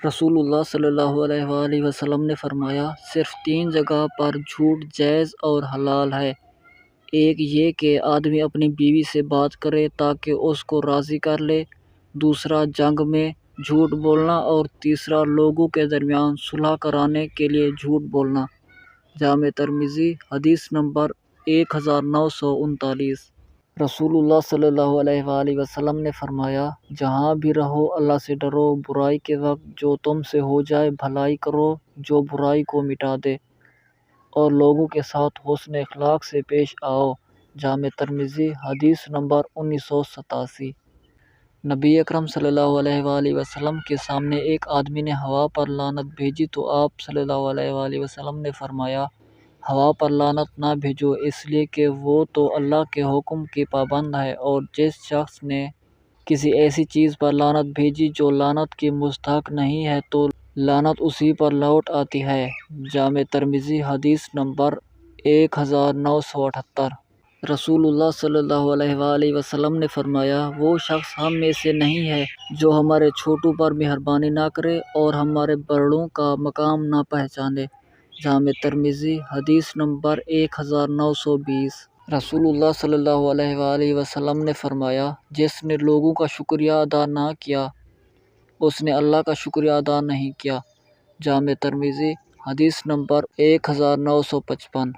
رسول اللہ صلی اللہ علیہ وآلہ وسلم نے فرمایا، صرف 3 جگہ پر جھوٹ جائز اور حلال ہے۔ ایک یہ کہ آدمی اپنی بیوی سے بات کرے تاکہ اس کو راضی کر لے، دوسرا جنگ میں جھوٹ بولنا، اور تیسرا لوگوں کے درمیان صلح کرانے کے لیے جھوٹ بولنا۔ جامع ترمذی حدیث نمبر 1939۔ رسول اللہ صلی اللہ علیہ وآلہ وسلم نے فرمایا، جہاں بھی رہو اللہ سے ڈرو، برائی کے وقت جو تم سے ہو جائے بھلائی کرو جو برائی کو مٹا دے، اور لوگوں کے ساتھ حسن اخلاق سے پیش آؤ۔ جامع ترمذی حدیث نمبر 1987۔ نبی اکرم صلی اللہ علیہ وآلہ وسلم کے سامنے ایک آدمی نے ہوا پر لعنت بھیجی تو آپ صلی اللہ علیہ وآلہ وسلم نے فرمایا، ہوا پر لعنت نہ بھیجو، اس لیے کہ وہ تو اللہ کے حکم کی پابند ہے، اور جس شخص نے کسی ایسی چیز پر لعنت بھیجی جو لعنت کی مستحق نہیں ہے تو لعنت اسی پر لوٹ آتی ہے۔ جامع ترمذی حدیث نمبر 1978۔ رسول اللہ صلی اللہ علیہ وآلہ وسلم نے فرمایا، وہ شخص ہم میں سے نہیں ہے جو ہمارے چھوٹوں پر مہربانی نہ کرے اور ہمارے بڑوں کا مقام نہ پہچانے۔ جامع ترمذی حدیث نمبر 1920۔ رسول اللہ صلی اللہ علیہ وآلہ وسلم نے فرمایا، جس نے لوگوں کا شکریہ ادا نہ کیا اس نے اللہ کا شکریہ ادا نہیں کیا۔ جامع ترمذی حدیث نمبر 1955۔